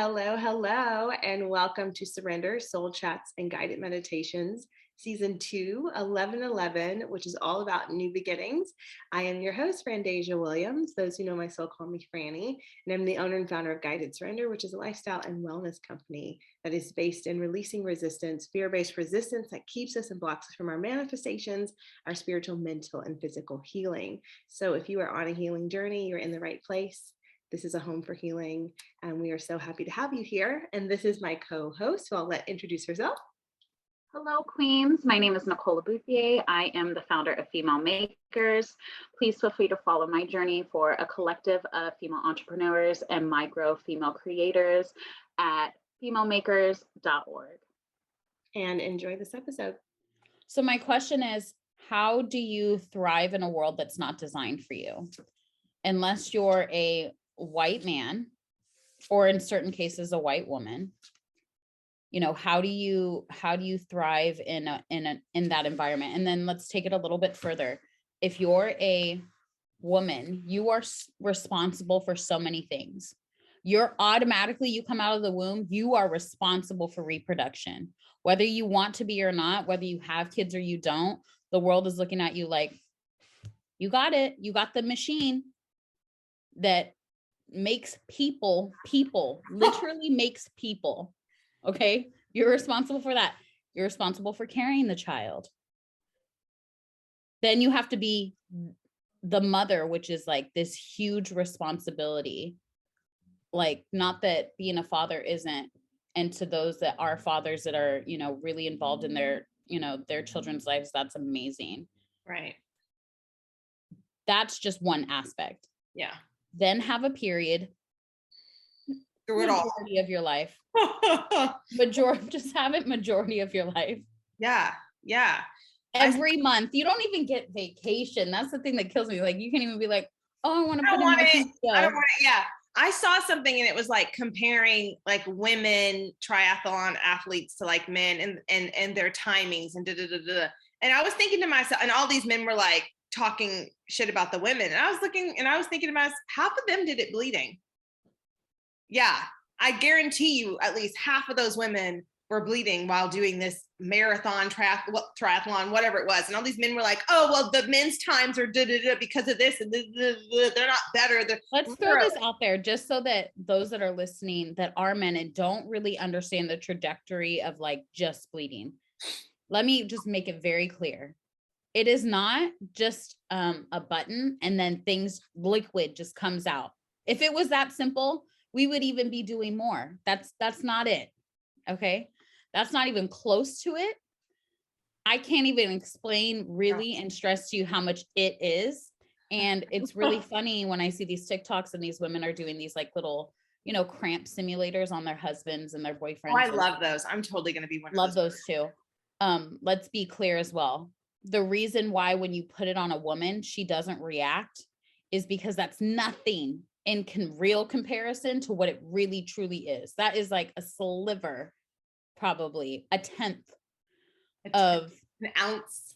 Hello, hello, and welcome to Surrender, Soul Chats, and Guided Meditations, Season 2, 1111, which is all about new beginnings. I am your host, Frandasia Williams. Those who know my soul call me Frannie, and I'm the owner and founder of Guided Surrender, which is a lifestyle and wellness company that is based in releasing resistance, fear-based resistance that keeps us and blocks us from our manifestations, our spiritual, mental, and physical healing. So if you are on a healing journey, you're in the right place. This is a home for healing, and we are so happy to have you here. And this is my co-host, who I'll let introduce herself. Hello, Queens. My name is Nicola Bouffier. I am the founder of Female Makers. Please feel free to follow my journey for a collective of female entrepreneurs and micro female creators at femalemakers.org. And enjoy this episode. So my question is, how do you thrive in a world that's not designed for you? Unless you're a white man, or in certain cases, a white woman, how do you thrive in that environment? And then let's take it a little bit further. If you're a woman, you are responsible for so many things. You come out of the womb, you are responsible for reproduction, whether you want to be or not, whether you have kids or you don't. The world is looking at you like, you got it. You got the machine that makes people, literally makes people. Okay. You're responsible for that. You're responsible for carrying the child. Then you have to be the mother, which is like this huge responsibility. Like, not that being a father isn't, and to those that are fathers that are, really involved in their children's lives, that's amazing. Right. That's just one aspect. Yeah. Then have a period through it all of your life. Majority of your life. Yeah. Every month. You don't even get vacation. That's the thing that kills me. Like, you can't even be like, oh, I want to put in my PTO. I don't want it. Yeah. I saw something and it was like comparing like women triathlon athletes to like men and their timings and And I was thinking to myself, and all these men were like talking shit about the women. And I was thinking to myself, half of them did it bleeding. Yeah. I guarantee you at least half of those women were bleeding while doing this marathon triathlon, whatever it was. And all these men were like, oh, well, the men's times are because of this and they're not better. Let's throw this out there just so that those that are listening that are men and don't really understand the trajectory of like just bleeding. Let me just make it very clear. It is not just a button and then liquid just comes out. If it was that simple, we would even be doing more. That's not it. Okay. That's not even close to it. I can't even explain really and stress to you how much it is. And it's really funny when I see these TikToks and these women are doing these like little, cramp simulators on their husbands and their boyfriends. Oh, I love those. I'm totally going to be one of those. Love those too. Let's be clear as well. The reason why when you put it on a woman, she doesn't react is because that's nothing in real comparison to what it really truly is. That is like a sliver, probably a tenth of an ounce.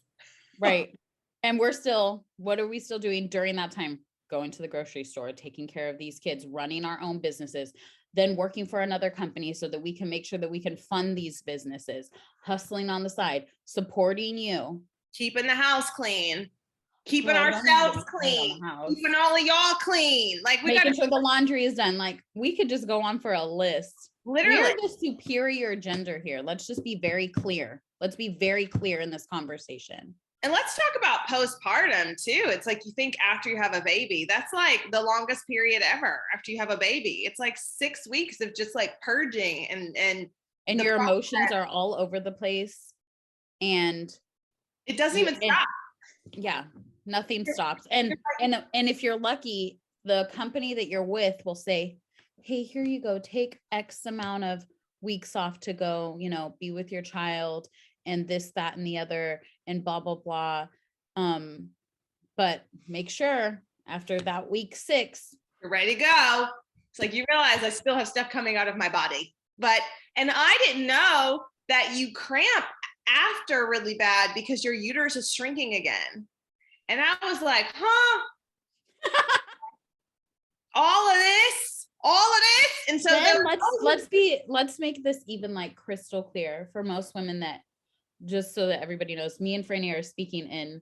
Right. And what are we still doing during that time? Going to the grocery store, taking care of these kids, running our own businesses, then working for another company so that we can make sure that we can fund these businesses, hustling on the side, supporting you. Keeping the house clean. Keeping ourselves clean, keeping all of y'all clean. Like making sure the laundry is done. Like, we could just go on for a list. Literally, we're the superior gender here. Let's just be very clear. Let's be very clear in this conversation. And let's talk about postpartum too. It's like, you think after you have a baby, that's like the longest period ever. After you have a baby, it's like 6 weeks of just like purging and your emotions are all over the place, and it doesn't even stop. Yeah. Nothing stops. And if you're lucky, the company that you're with will say, hey, here you go, take X amount of weeks off to go, be with your child and this, that, and the other, and blah, blah, blah. But make sure after that week 6, you're ready to go. It's like, you realize I still have stuff coming out of my body. And I didn't know that you cramp after really bad because your uterus is shrinking again. And I was like, huh? all all of this. And so then let's make this even like crystal clear for most women, that just so that everybody knows, me and Frannie are speaking in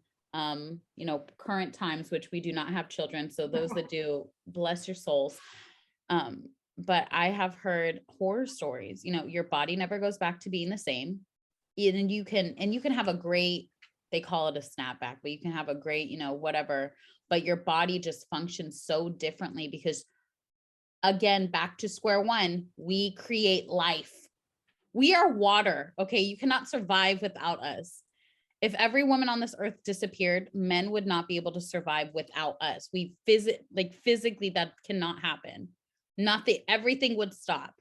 current times, which we do not have children. So those that do, bless your souls. But I have heard horror stories. Your body never goes back to being the same. And you can have a great, they call it a snapback, but you can have a great, whatever, but your body just functions so differently because, again, back to square one, we create life. We are water. Okay. You cannot survive without us. If every woman on this earth disappeared, men would not be able to survive without us. Physically, that cannot happen. Everything would stop.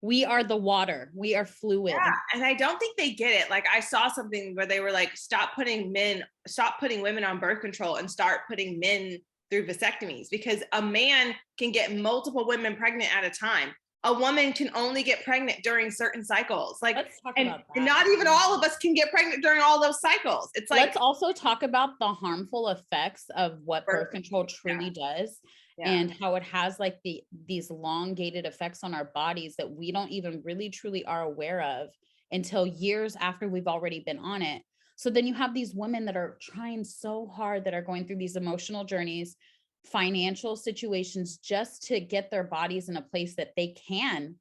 We are the water. We are fluid. Yeah, and I don't think they get it. Like I saw something where they were like, stop putting women on birth control and start putting men through vasectomies, because a man can get multiple women pregnant at a time. A woman can only get pregnant during certain cycles. Let's talk about that. And not even all of us can get pregnant during all those cycles. It's like, let's also talk about the harmful effects of what birth control truly does. Yeah. And how it has like these elongated effects on our bodies that we don't even really truly are aware of until years after we've already been on it. So then you have these women that are trying so hard, that are going through these emotional journeys, financial situations, just to get their bodies in a place that they can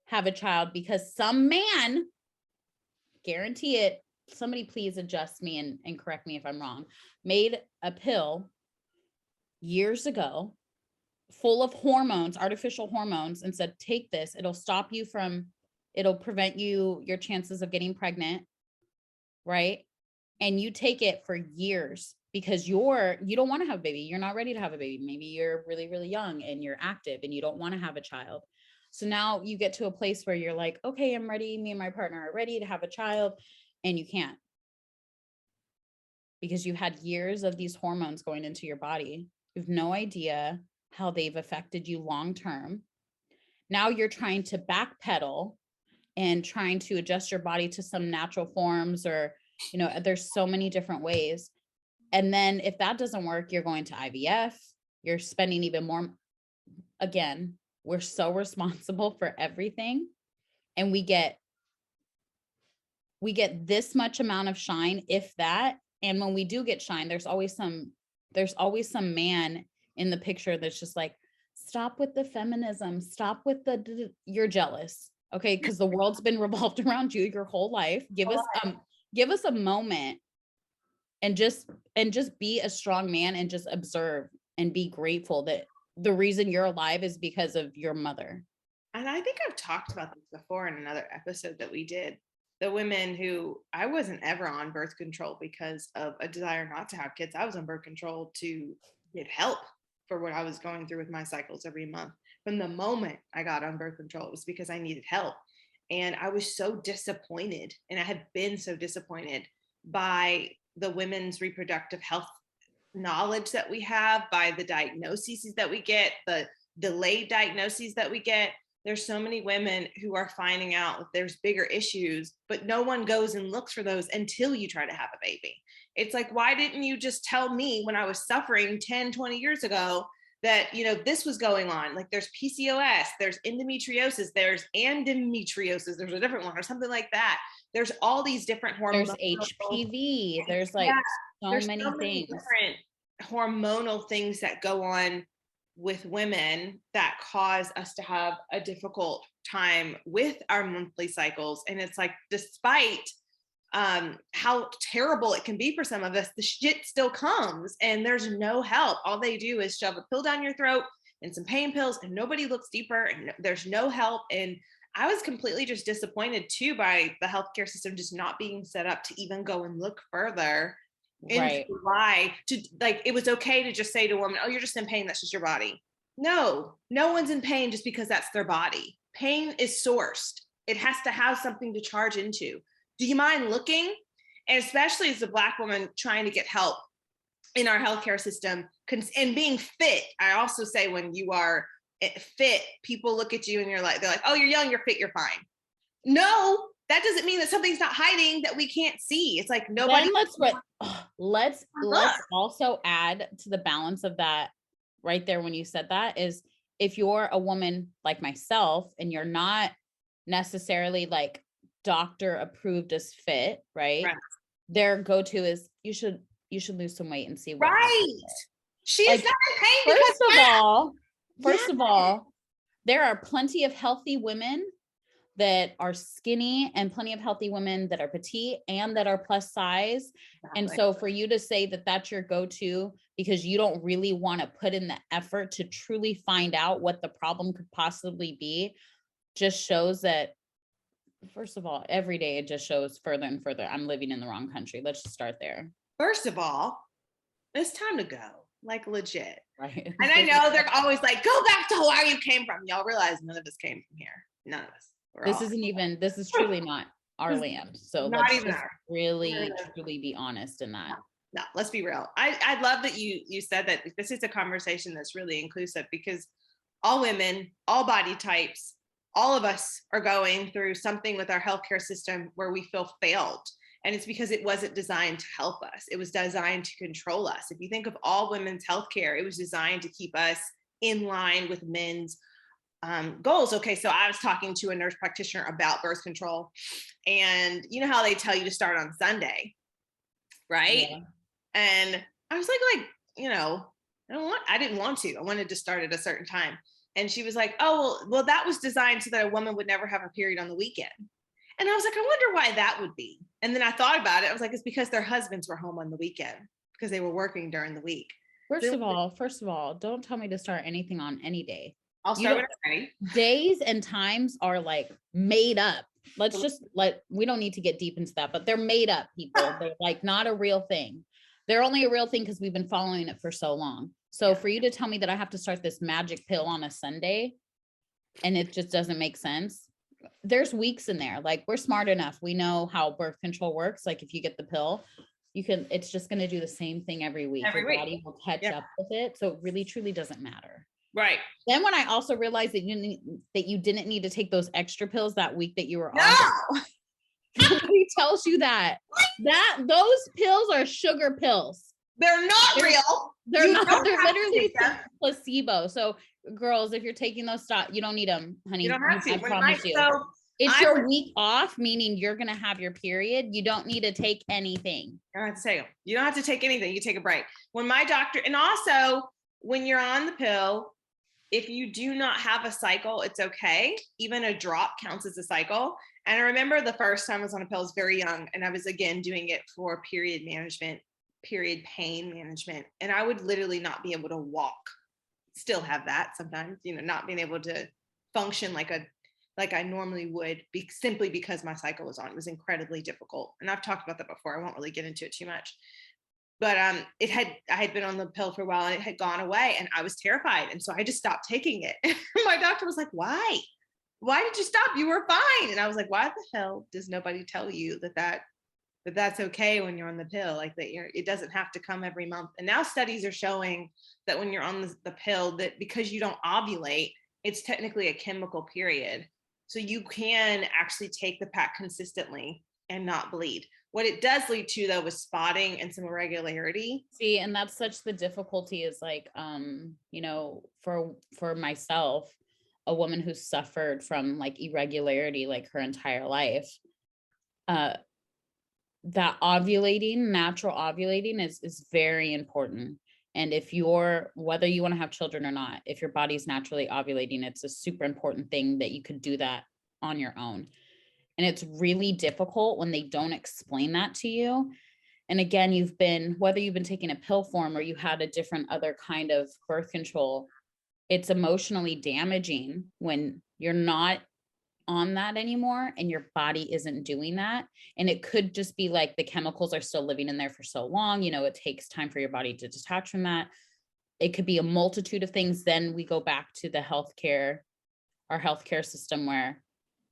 have a child, because some man, guarantee it, somebody please adjust me and correct me if I'm wrong, made a pill years ago full of hormones, artificial hormones, and said, take this, it'll prevent your chances of getting pregnant, right? And you take it for years because you don't want to have a baby. You're not ready to have a baby. Maybe you're really, really young and you're active and you don't want to have a child. So now you get to a place where you're like, okay, I'm ready. Me and my partner are ready to have a child, and you can't, because you had years of these hormones going into your body. You have no idea how they've affected you long-term. Now you're trying to backpedal and trying to adjust your body to some natural forms, or, there's so many different ways. And then if that doesn't work, you're going to IVF, you're spending even more. Again, we're so responsible for everything. And we get this much amount of shine, if that. And when we do get shine, there's always some man in the picture that's just like, stop with the feminism, stop with you're jealous. Okay. Cause the world's been revolved around you your whole life. Give us a moment and just be a strong man and just observe and be grateful that the reason you're alive is because of your mother. And I think I've talked about this before in another episode that we did. The women who, I wasn't ever on birth control because of a desire not to have kids. I was on birth control to get help for what I was going through with my cycles every month. From the moment I got on birth control, it was because I needed help. And I was so disappointed, and I had been so disappointed by the women's reproductive health knowledge that we have, by the diagnoses that we get, the delayed diagnoses that we get. There's so many women who are finding out that there's bigger issues, but no one goes and looks for those until you try to have a baby. It's like, why didn't you just tell me when I was suffering 10, 20 years ago that, this was going on? Like there's PCOS, there's endometriosis, there's endometriosis, there's a different one or something like that. There's all these different hormones. There's HPV. There's like so many things. Different hormonal things that go on with women that cause us to have a difficult time with our monthly cycles. And it's like, despite how terrible it can be for some of us, the shit still comes and there's no help. All they do is shove a pill down your throat and some pain pills, and nobody looks deeper, and there's no help. And I was completely just disappointed too by the healthcare system just not being set up to even go and look further into why it was okay to just say to a woman, oh, you're just in pain, that's just your body. No one's in pain just because that's their body. Pain is sourced. It has to have something to charge into. Do you mind looking? And especially as a Black woman trying to get help in our healthcare system and being fit. I also say, when you are fit, people look at you and they're like, oh, you're young, you're fit, you're fine. No, that doesn't mean that something's not hiding that we can't see. It's like nobody. Let's also add to the balance of that right there when you said that is, if you're a woman like myself and you're not necessarily like doctor approved as fit, right? Their go-to is you should lose some weight and see what Right. She is like, not in pain. First of all, there are plenty of healthy women that are skinny and plenty of healthy women that are petite and that are plus size. Exactly. And so for you to say that that's your go-to because you don't really want to put in the effort to truly find out what the problem could possibly be, just shows that, first of all, every day it just shows further and further I'm living in the wrong country. Let's just start there. First of all, it's time to go, like legit. Right. And I know they're always like, go back to where you came from. Y'all realize none of us came from here. None of us. This is truly not our land. So not let's just really, truly be honest in that. No, let's be real. I love that you said that this is a conversation that's really inclusive, because all women, all body types, all of us are going through something with our healthcare system where we feel failed. And it's because it wasn't designed to help us. It was designed to control us. If you think of all women's healthcare, it was designed to keep us in line with men's goals. Okay, so I was talking to a nurse practitioner about birth control, and you know how they tell you to start on Sunday, right? Yeah. And I was like, you know, I didn't want to. I wanted to start at a certain time. And she was like, oh, well, that was designed so that a woman would never have a period on the weekend. And I was like, I wonder why that would be. And then I thought about it. I was like, it's because their husbands were home on the weekend because they were working during the week. First of all, don't tell me to start anything on any day. I'll start when I'm ready. Days and times are like made up. We don't need to get deep into that, but they're made up, people. They're like not a real thing. They're only a real thing because we've been following it for so long. So for you to tell me that I have to start this magic pill on a Sunday and it just doesn't make sense. There's weeks in there. Like, we're smart enough. We know how birth control works. Like, if you get the pill, it's just going to do the same thing every week. Your body will catch up with it. So it really, truly doesn't matter. Right. Then when I also realized that you didn't need to take those extra pills that week that you were on. No. Nobody tells you that those pills are sugar pills. They're not real. They're not. They're literally placebo. So girls, if you're taking those you don't need them, honey. You don't have to. I promise you. So it's your week off, meaning you're going to have your period. You don't need to take anything. You don't have to take them. You don't have to take anything. You take a break. When my doctor, and also when you're on the pill, if you do not have a cycle, it's okay. Even a drop counts as a cycle. And I remember the first time I was on a pill, I was very young, and I was again doing it for period management, period pain management. And I would literally not be able to walk. Still have that sometimes, not being able to function like I normally would, simply because my cycle was on. It was incredibly difficult. And I've talked about that before. I won't really get into it too much. But I had been on the pill for a while and it had gone away and I was terrified. And so I just stopped taking it. My doctor was like, why? Why did you stop? You were fine. And I was like, why the hell does nobody tell you that's okay when you're on the pill? Like that, it doesn't have to come every month. And now studies are showing that when you're on the pill, that because you don't ovulate, it's technically a chemical period. So you can actually take the pack consistently and not bleed. What it does lead to, though, is spotting and some irregularity. See, and that's such the difficulty is like, for myself, a woman who suffered from like irregularity like her entire life, that natural ovulating is very important. And whether you want to have children or not, if your body's naturally ovulating, it's a super important thing that you could do that on your own. And it's really difficult when they don't explain that to you. And again, whether you've been taking a pill form or you had a different other kind of birth control, it's emotionally damaging when you're not on that anymore and your body isn't doing that. And it could just be like the chemicals are still living in there for so long, it takes time for your body to detach from that. It could be a multitude of things. Then we go back to our healthcare system where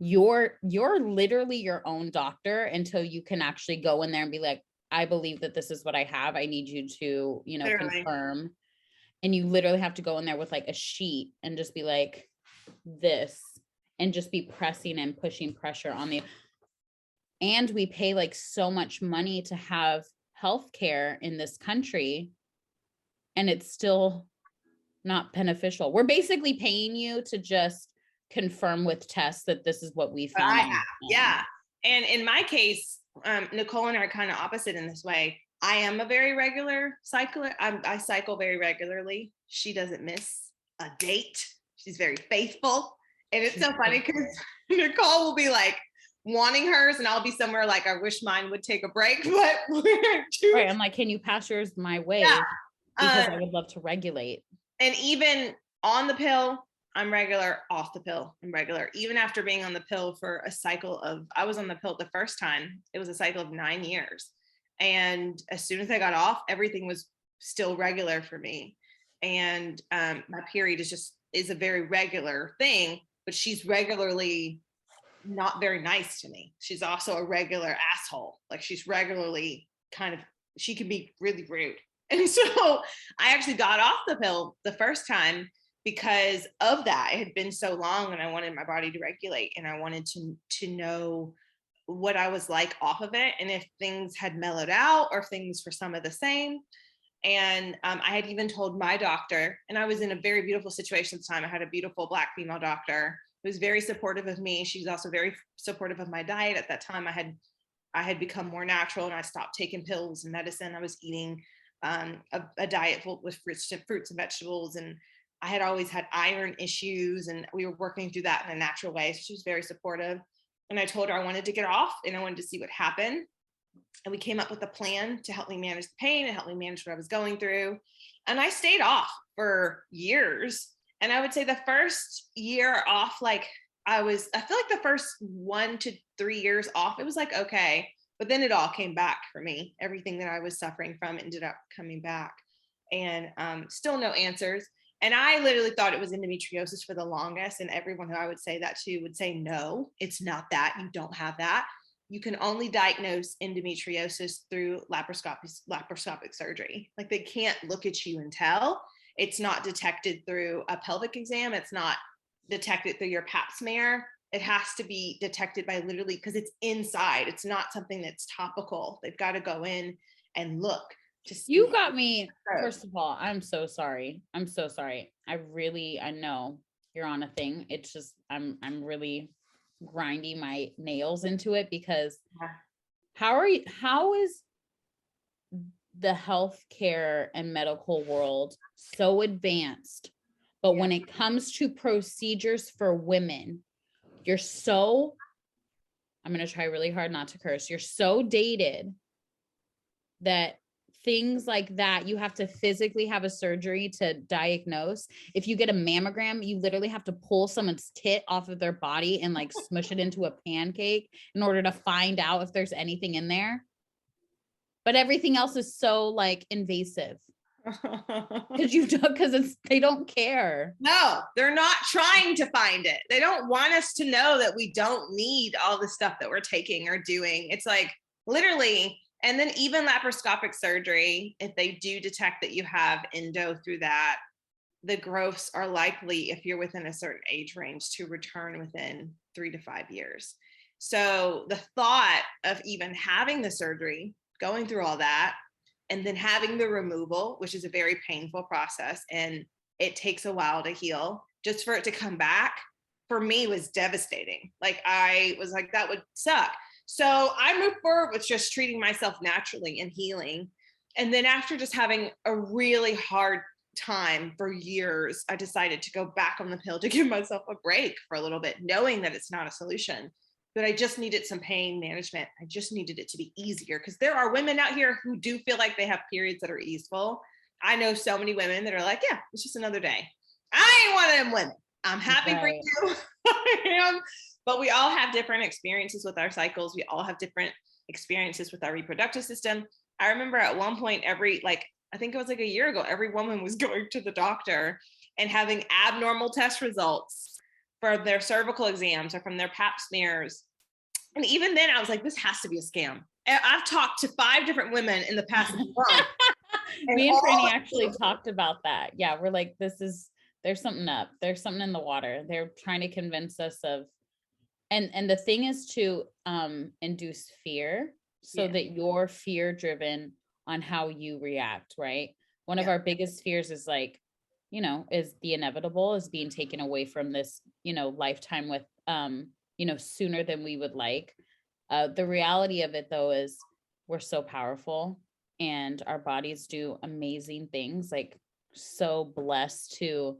you're literally your own doctor until you can actually go in there and be like, I believe that this is what I have. I need you to, confirm. And you literally have to go in there with like a sheet and just be like this and just be pressing and pushing pressure on and we pay like so much money to have healthcare in this country. And it's still not beneficial. We're basically paying you to just confirm with tests that this is what we found. Yeah. And in my case, Nicole and I are kind of opposite in this way. I am a very regular cycler. I cycle very regularly. She doesn't miss a date. She's very faithful. And it's so funny because Nicole will be like wanting hers and I'll be somewhere like, I wish mine would take a break, but we're too. Right. I'm like, can you pass yours my way? Yeah. Because I would love to regulate. And even on the pill, I'm regular. Off the pill, I'm regular. Even after being on the pill for a cycle of, I was on the pill the first time, it was a cycle of 9 years. And as soon as I got off, everything was still regular for me. And my period is a very regular thing, but she's regularly not very nice to me. She's also a regular asshole. Like she's regularly she can be really rude. And so I actually got off the pill the first time because of that. It had been so long and I wanted my body to regulate and I wanted to know what I was like off of it and if things had mellowed out or things were some of the same. And I had even told my doctor, and I was in a very beautiful situation at the time. I had a beautiful Black female doctor who was very supportive of me. She was also very supportive of my diet. At that time, I had become more natural and I stopped taking pills and medicine. I was eating a diet full with fruits and vegetables. And I had always had iron issues and we were working through that in a natural way. So she was very supportive. And I told her I wanted to get off and I wanted to see what happened. And we came up with a plan to help me manage the pain and help me manage what I was going through. And I stayed off for years. And I would say the first year off, I feel like the first 1 to 3 years off, it was like, okay. But then it all came back for me. Everything that I was suffering from ended up coming back and still no answers. And I literally thought it was endometriosis for the longest. And everyone who I would say that to would say, no, it's not that. You don't have that. You can only diagnose endometriosis through laparoscopic surgery. Like they can't look at you and tell. It's not detected through a pelvic exam. It's not detected through your pap smear. It has to be detected by literally, because it's inside. It's not something that's topical. They've got to go in and look. You got me. First of all, I'm so sorry. I'm so sorry. I know you're on a thing. It's just, I'm really grinding my nails into it because how is the healthcare and medical world so advanced, but when it comes to procedures for women, I'm going to try really hard not to curse. You're so dated that things like that, you have to physically have a surgery to diagnose. If you get a mammogram, you literally have to pull someone's tit off of their body and smush it into a pancake in order to find out if there's anything in there. But everything else is so invasive. Because they don't care. No, they're not trying to find it. They don't want us to know that we don't need all the stuff that we're taking or doing. It's literally. And then even laparoscopic surgery, if they do detect that you have endo through that, the growths are likely, if you're within a certain age range, to return within 3 to 5 years. So the thought of even having the surgery, going through all that, and then having the removal, which is a very painful process, and it takes a while to heal, just for it to come back, for me was devastating. I was like, that would suck. So I moved forward with just treating myself naturally and healing. And then after just having a really hard time for years, I decided to go back on the pill to give myself a break for a little bit, knowing that it's not a solution, but I just needed some pain management. I just needed it to be easier because there are women out here who do feel like they have periods that are easeful. I know so many women that are like, yeah, it's just another day. I ain't one of them women. I'm happy for you. I am. But we all have different experiences with our cycles. We all have different experiences with our reproductive system. I remember at one point, I think it was a year ago, every woman was going to the doctor and having abnormal test results for their cervical exams or from their pap smears. And even then I was like, this has to be a scam. And I've talked to 5 different women in the past month. Me and Frannie actually talked about that. Yeah, we're like, there's something up. There's something in the water. They're trying to convince us of, and the thing is to induce fear so that you're fear driven on how you react, right? One of our biggest fears is you know, is the inevitable, is being taken away from this, you know, lifetime with, you know, sooner than we would like. The reality of it though, is we're so powerful and our bodies do amazing things. Like, so blessed to,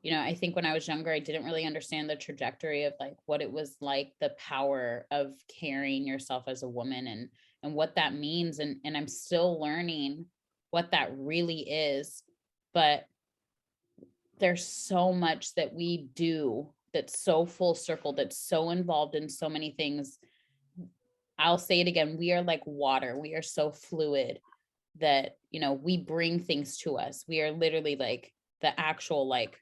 you know, I think when I was younger, I didn't really understand the trajectory of like what it was like, the power of carrying yourself as a woman and what that means. And I'm still learning what that really is. But there's so much that we do that's so full circle, that's so involved in so many things. I'll say it again. We are like water. We are so fluid that, you know, we bring things to us. We are literally like the actual like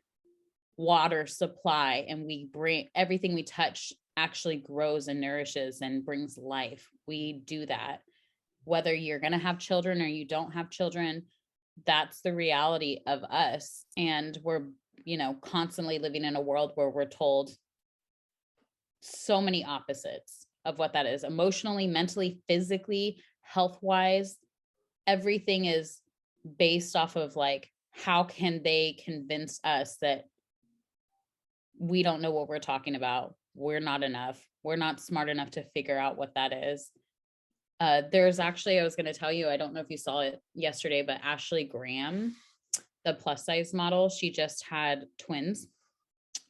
water supply, and we bring everything we touch actually grows and nourishes and brings life. We do that. Whether you're going to have children or you don't have children, that's the reality of us. And we're, you know, constantly living in a world where we're told so many opposites of what that is, emotionally, mentally, physically, health-wise. Everything is based off of like, how can they convince us that we don't know what we're talking about? We're not enough. We're not smart enough to figure out what that is. There's actually, I was going to tell you, I don't know if you saw it yesterday, but Ashley Graham, the plus size model, she just had twins.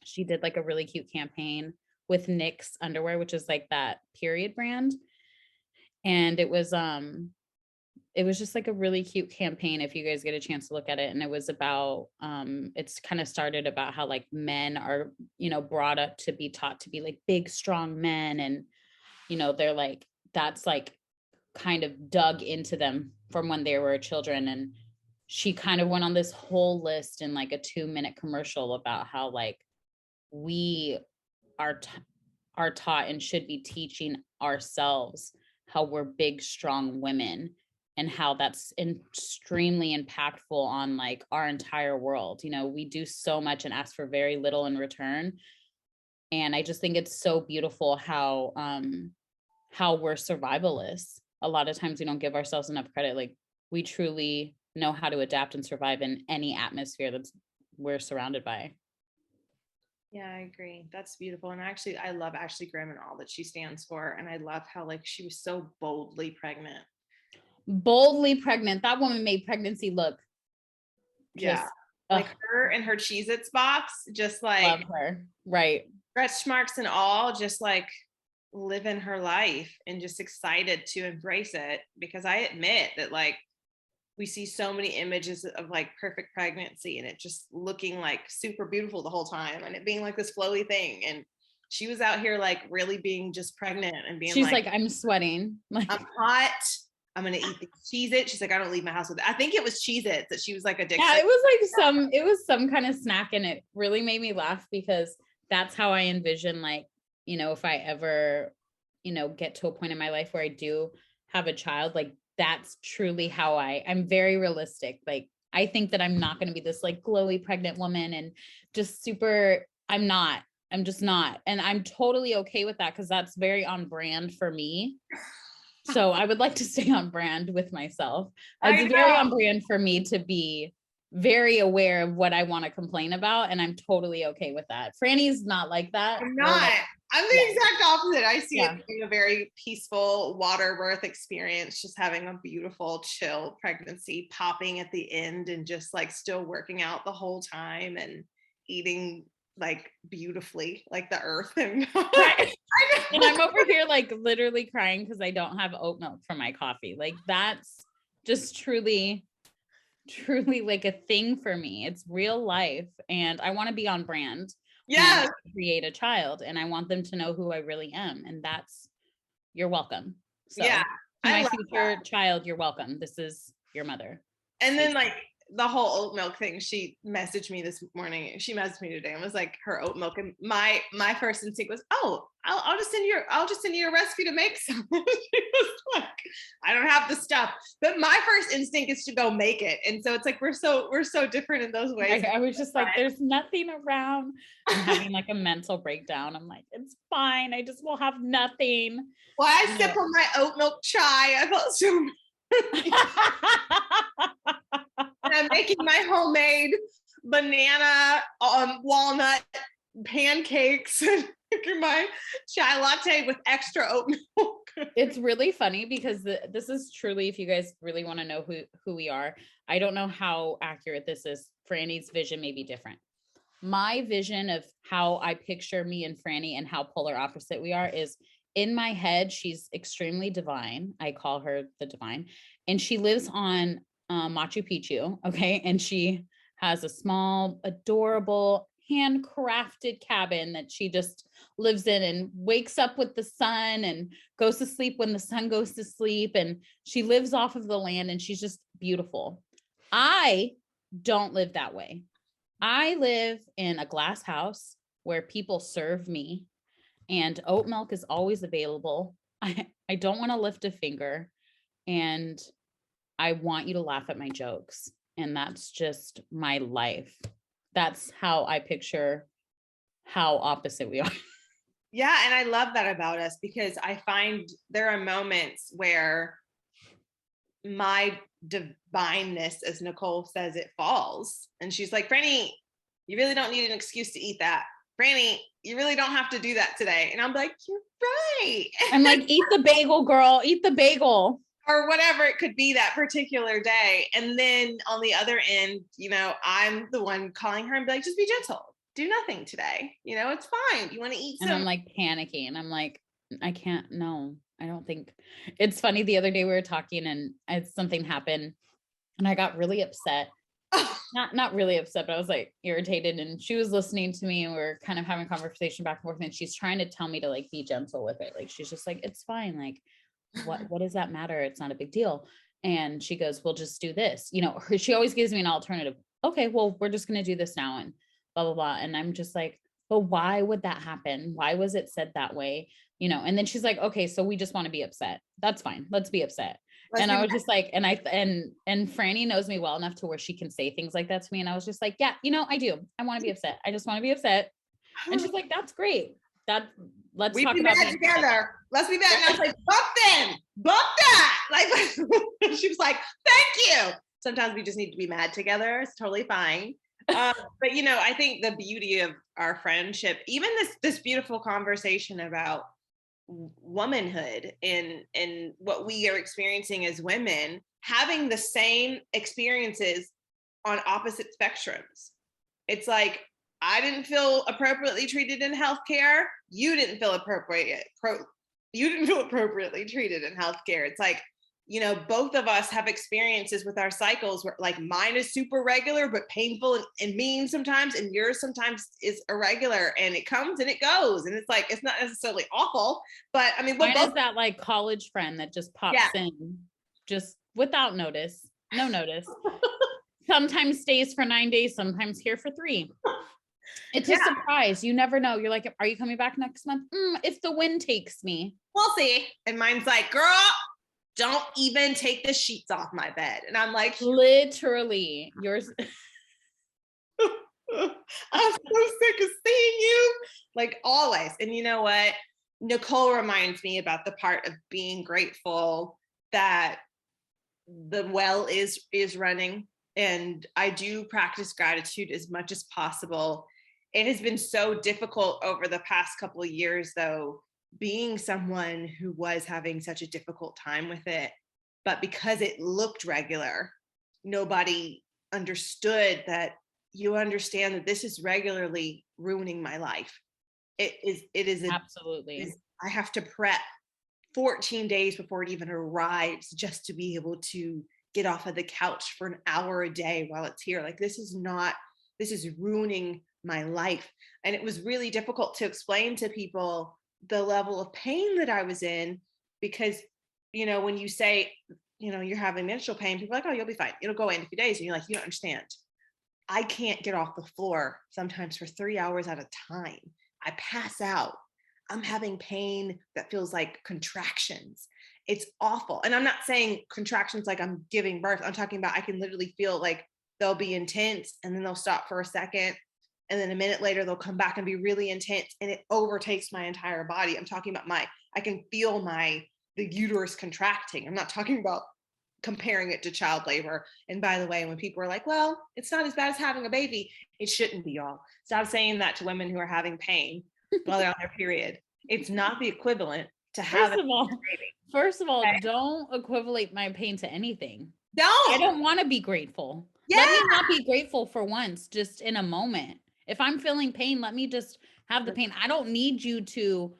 She did like a really cute campaign with Nick's underwear, which is like that period brand. And it was just like a really cute campaign if you guys get a chance to look at it. And it was about, it's kind of started about how like men are, you know, brought up to be taught to be like big, strong men. And, you know, they're like, that's like kind of dug into them from when they were children. And she kind of went on this whole list in like a 2-minute commercial about how like we are taught and should be teaching ourselves how we're big, strong women, and how that's extremely impactful on like our entire world. You know, we do so much and ask for very little in return. And I just think it's so beautiful how we're survivalists. A lot of times we don't give ourselves enough credit. Like, we truly know how to adapt and survive in any atmosphere that's we're surrounded by. Yeah, I agree. That's beautiful. And actually, I love Ashley Graham and all that she stands for. And I love how like she was so boldly pregnant. Boldly pregnant. That woman made pregnancy look Yeah. Like her and her Cheez-Its box, just like love her. Right. stretch marks and all, just like living her life and just excited to embrace it. Because I admit that like we see so many images of like perfect pregnancy and it just looking like super beautiful the whole time and it being like this flowy thing. And she was out here like really being just pregnant and being she's like I'm sweating. Like, I'm hot. I'm going to eat the Cheez-Its. She's like, I don't leave my house with it. I think it was Cheez-Its that she was like addicted. Yeah, it was some kind of snack, and it really made me laugh because that's how I envision, like, you know, if I ever, you know, get to a point in my life where I do have a child, like that's truly how I'm very realistic. Like, I think that I'm not going to be this like glowy pregnant woman and just super, I'm just not. And I'm totally okay with that because that's very on brand for me. So I would like to stay on brand with myself. It's very on brand for me to be very aware of what I want to complain about. And I'm totally okay with that. Franny's not like that. I'm not. I'm the exact opposite. I see it being a very peaceful water birth experience, just having a beautiful, chill pregnancy, popping at the end and just like still working out the whole time and eating like beautifully, like the earth. And and I'm over here like literally crying because I don't have oat milk for my coffee. Like that's just truly like a thing for me. It's real life. And I want to be on brand. Yeah. Create a child. And I want them to know who I really am. And that's, you're welcome. So yeah. my future child, you're welcome. This is your mother. And then like the whole oat milk thing, she messaged me this morning. She messaged me today and was like her oat milk. And my first instinct was, oh, I'll just send you a recipe to make some. She was like, I don't have the stuff. But my first instinct is to go make it. And so it's like we're so different in those ways. I was just like, there's nothing around. I'm having like a mental breakdown. I'm like, it's fine. I just will have nothing. Well, I sip on my oat milk chai. I felt so and I'm making my homemade banana, walnut pancakes, my chai latte with extra oat milk. It's really funny because this is truly, if you guys really want to know who we are, I don't know how accurate this is. Franny's vision may be different. My vision of how I picture me and Frannie and how polar opposite we are is, in my head, she's extremely divine. I call her the divine, and she lives on Machu Picchu. Okay. And she has a small, adorable, handcrafted cabin that she just lives in and wakes up with the sun and goes to sleep when the sun goes to sleep. And she lives off of the land and she's just beautiful. I don't live that way. I live in a glass house where people serve me and oat milk is always available. I don't want to lift a finger, and I want you to laugh at my jokes. And that's just my life. That's how I picture how opposite we are. Yeah. And I love that about us, because I find there are moments where my divineness, as Nicole says, it falls. And she's like, Frannie, you really don't need an excuse to eat that. Frannie, you really don't have to do that today. And I'm like, you're right. I'm like, eat the bagel, girl, eat the bagel. Or whatever it could be that particular day. And then on the other end, I'm the one calling her and be like, just be gentle. Do nothing today. It's fine. You want to eat some. And I'm like panicking. And I'm like, I can't, no, I don't think. It's funny. The other day we were talking and something happened and I got really upset. Not really upset, but I was like irritated, and she was listening to me and we are kind of having a conversation back and forth, and she's trying to tell me to like be gentle with it. Like, she's just like, it's fine. Like, what does that matter? It's not a big deal. And she goes, we'll just do this. She always gives me an alternative. Okay, well, we're just going to do this now and blah, blah, blah. And I'm just like, but why would that happen? Why was it said that way? And then she's like, okay, so we just want to be upset. That's fine. Let's be upset. And I was just like, and Frannie knows me well enough to where she can say things like that to me. And I was just like, yeah, I do. I want to be upset. I just want to be upset. And she's like, that's great. Let's talk about it together. Let's be mad. And I was like, bump that. Like, she was like, thank you. Sometimes we just need to be mad together. It's totally fine. But I think the beauty of our friendship, even this beautiful conversation about womanhood and what we are experiencing as women, having the same experiences on opposite spectrums. It's like, I didn't feel appropriately treated in healthcare. You didn't feel appropriately treated in healthcare. It's like, both of us have experiences with our cycles where, like, mine is super regular but painful and mean sometimes, and yours sometimes is irregular, and it comes and it goes, and it's like, it's not necessarily awful, but I mean, mine is that like college friend that just pops in just without notice, no notice. Sometimes stays for 9 days, sometimes here for 3. It's a surprise. You never know. You're like, are you coming back next month? If the wind takes me. We'll see. And mine's like, girl, don't even take the sheets off my bed. And I'm like, literally, yours. I'm so sick of seeing you, like, always. And you know what? Nicole reminds me about the part of being grateful that the well is running. And I do practice gratitude as much as possible. It has been so difficult over the past couple of years, though, being someone who was having such a difficult time with it. But because it looked regular, nobody understood that you understand that this is regularly ruining my life. It is Absolutely. I have to prep 14 days before it even arrives just to be able to get off of the couch for an hour a day while it's here. Like, this is ruining my life. And it was really difficult to explain to people the level of pain that I was in, because, when you say, you're having menstrual pain, people are like, oh, you'll be fine. It'll go away in a few days. And you're like, you don't understand. I can't get off the floor sometimes for 3 hours at a time. I pass out. I'm having pain that feels like contractions. It's awful. And I'm not saying contractions like I'm giving birth. I'm talking about, I can literally feel like they'll be intense and then they'll stop for a second. And then a minute later, they'll come back and be really intense, and it overtakes my entire body. I'm talking about I can feel the uterus contracting. I'm not talking about comparing it to child labor. And by the way, when people are like, well, it's not as bad as having a baby, it shouldn't be, y'all. Stop saying that to women who are having pain while they're on their period. It's not the equivalent to having a baby. First of all, Okay. don't equivalent my pain to anything. I Don't. don't want to be grateful. Yeah. Let me not be grateful for once, just in a moment. If I'm feeling pain, let me just have the pain. I don't need you to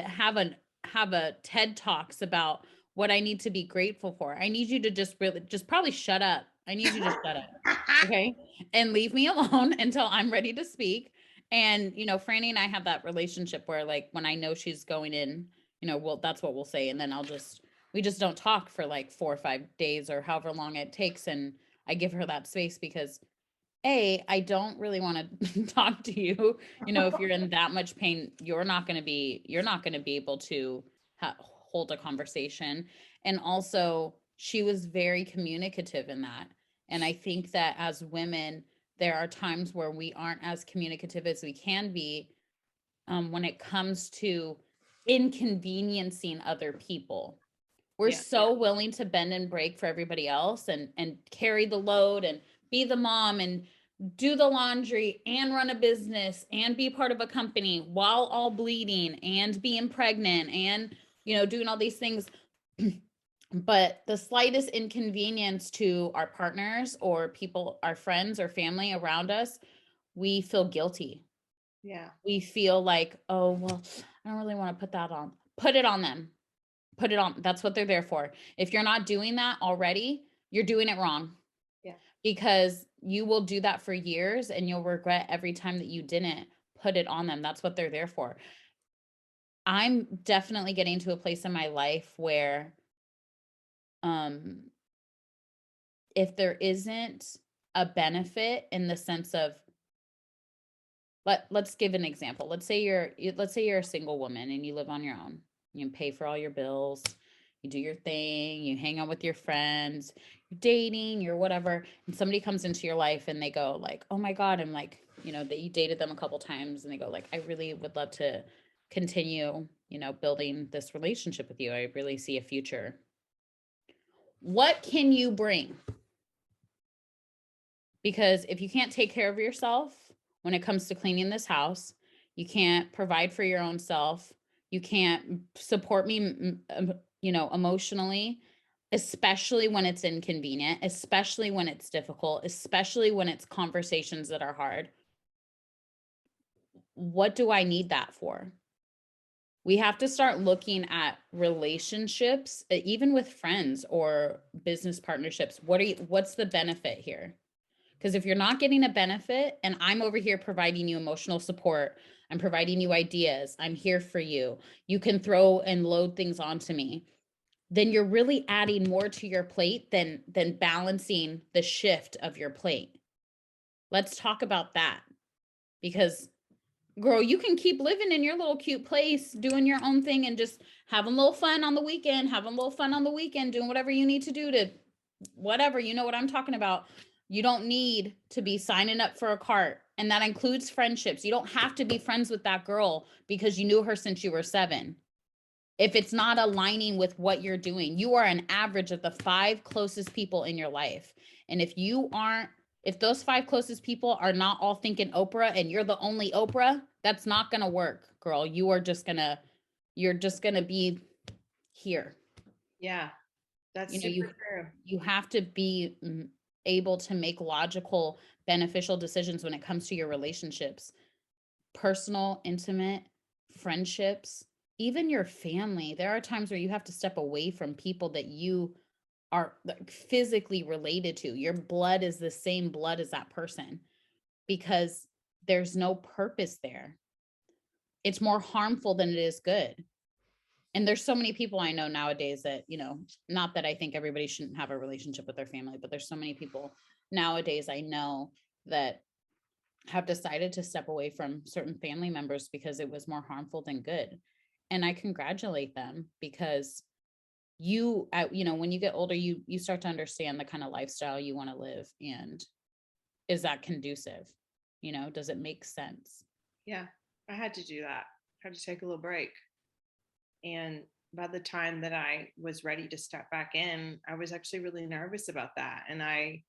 have a TED Talks about what I need to be grateful for. I need you to just probably shut up. I need you to shut up. Okay. And leave me alone until I'm ready to speak. And, Franny and I have that relationship where, like, when I know she's going in, well, that's what we'll say. And then we just don't talk for like 4 or 5 days or however long it takes. And I give her that space because I don't really want to talk to you. If you're in that much pain, you're not going to be able to hold a conversation. And also, she was very communicative in that. And I think that as women, there are times where we aren't as communicative as we can be when it comes to inconveniencing other people. We're so willing to bend and break for everybody else and carry the load and be the mom and do the laundry and run a business and be part of a company while all bleeding and being pregnant and, doing all these things. But the slightest inconvenience to our partners or people, our friends or family around us, we feel guilty. Yeah. We feel like, oh, well, I don't really want to put that on. Put it on them. Put it on. That's what they're there for. If you're not doing that already, you're doing it wrong. Yeah. Because you will do that for years and you'll regret every time that you didn't put it on them. That's what they're there for. I'm definitely getting to a place in my life where if there isn't a benefit in the sense of, let's give an example. Let's say you're a single woman and you live on your own. You pay for all your bills, you do your thing, you hang out with your friends, you're dating, you're whatever, and somebody comes into your life and they go like, oh my God, I'm like, that you dated them a couple times and they go like, I really would love to continue, building this relationship with you. I really see a future. What can you bring? Because if you can't take care of yourself when it comes to cleaning this house, you can't provide for your own self, you can't support me, emotionally, especially when it's inconvenient, especially when it's difficult, especially when it's conversations that are hard. What do I need that for? We have to start looking at relationships, even with friends or business partnerships. What's the benefit here? Because if you're not getting a benefit and I'm over here providing you emotional support, I'm providing you ideas, I'm here for you, you can throw and load things onto me, then you're really adding more to your plate than balancing the shift of your plate. Let's talk about that. Because girl, you can keep living in your little cute place, doing your own thing and just having a little fun on the weekend, doing whatever you need to do to whatever, you know what I'm talking about. You don't need to be signing up for a cart. And that includes friendships. You don't have to be friends with that girl because you knew her since you were 7. If it's not aligning with what you're doing, you are an average of the 5 closest people in your life. And if those 5 closest people are not all thinking Oprah and you're the only Oprah, that's not going to work, girl. You're just going to be here. Yeah. That's super true. You have to be able to make logical, beneficial decisions when it comes to your relationships, personal, intimate, friendships, even your family. There are times where you have to step away from people that you are physically related to. Your blood is the same blood as that person because there's no purpose there. It's more harmful than it is good. And there's so many people I know nowadays that, not that I think everybody shouldn't have a relationship with their family, but there's so many people nowadays I know that have decided to step away from certain family members because it was more harmful than good. And I congratulate them because when you get older, you start to understand the kind of lifestyle you want to live. And is that conducive? Does it make sense? Yeah. I had to do that. I had to take a little break. And by the time that I was ready to step back in, I was actually really nervous about that. And I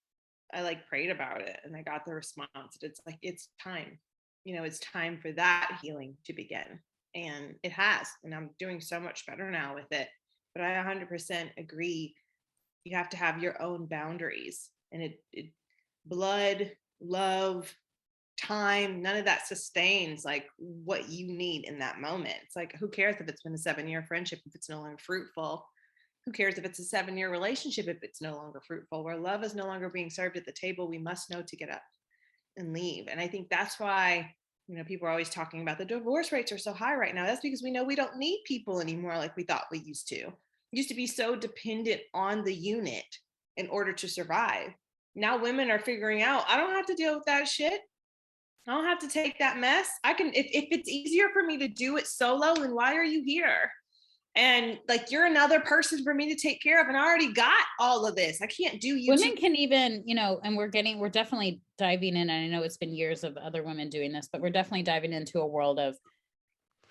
like prayed about it, and I got the response that it's like, it's time, it's time for that healing to begin. And it has, and I'm doing so much better now with it. But I 100% agree. You have to have your own boundaries, and it blood, love, time, none of that sustains like what you need in that moment. It's like, who cares if it's been a 7-year friendship if it's no longer fruitful? Who cares if it's a 7-year relationship if it's no longer fruitful? Where love is no longer being served at the table, we must know to get up and leave. And I think that's why, people are always talking about the divorce rates are so high right now. That's because we know we don't need people anymore like we thought we used to. We used to be so dependent on the unit in order to survive. Now women are figuring out, I don't have to deal with that shit. I don't have to take that mess. I can, if it's easier for me to do it solo, then why are you here? And like, you're another person for me to take care of. And I already got all of this. I can't do you. Women can even, and we're definitely diving in. And I know it's been years of other women doing this, but we're definitely diving into a world of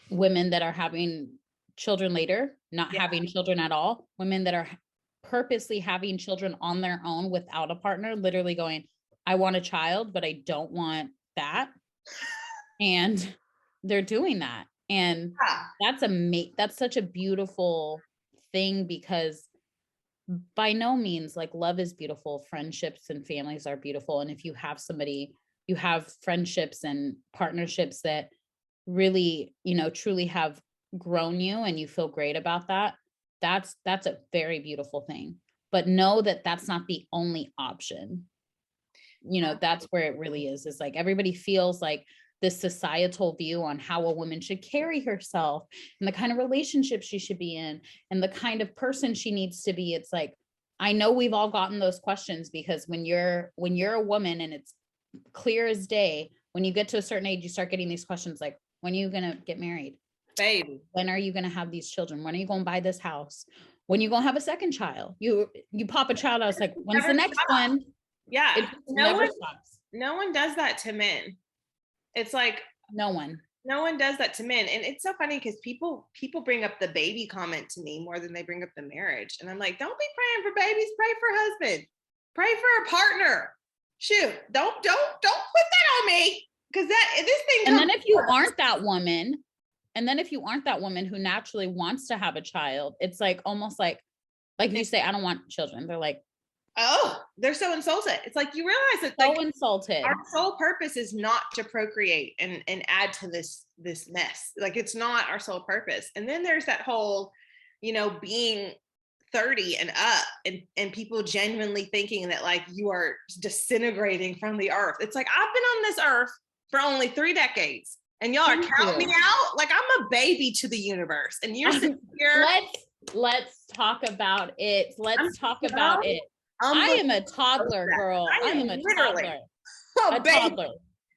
women that are having children later, not having children at all. Women that are purposely having children on their own without a partner, literally going, I want a child, but I don't want that. And they're doing that. And that's such a beautiful thing, because by no means, like, love is beautiful, friendships and families are beautiful. And if you have somebody, you have friendships and partnerships that really, truly have grown you and you feel great about that, that's a very beautiful thing. But know that that's not the only option. That's where it really is like, everybody feels like this societal view on how a woman should carry herself and the kind of relationship she should be in and the kind of person she needs to be. It's like, I know we've all gotten those questions, because when you're a woman, and it's clear as day, when you get to a certain age, you start getting these questions like, when are you going to get married? Baby. When are you going to have these children? When are you going to buy this house? When are you going to have a second child? You pop a child out, it's like, when's the next one? Yeah. It never stops. No one does that to men. It's like, no one does that to men. And it's so funny because people bring up the baby comment to me more than they bring up the marriage. And I'm like, don't be praying for babies, pray for husband, pray for a partner. Shoot, don't put that on me. Because this thing. And then if you aren't that woman who naturally wants to have a child, it's like, almost like you say, I don't want children. They're like, oh, they're so insulted. It's like, you realize that so insulted. Our sole purpose is not to procreate and add to this mess. Like, it's not our sole purpose. And then there's that whole, being 30 and up, and people genuinely thinking that like you are disintegrating from the earth. It's like, I've been on this earth for only 3 decades, and y'all are counting me out. Like, I'm a baby to the universe, and you're sitting here. Let's talk about it. I am a toddler, girl. I am a toddler. A toddler.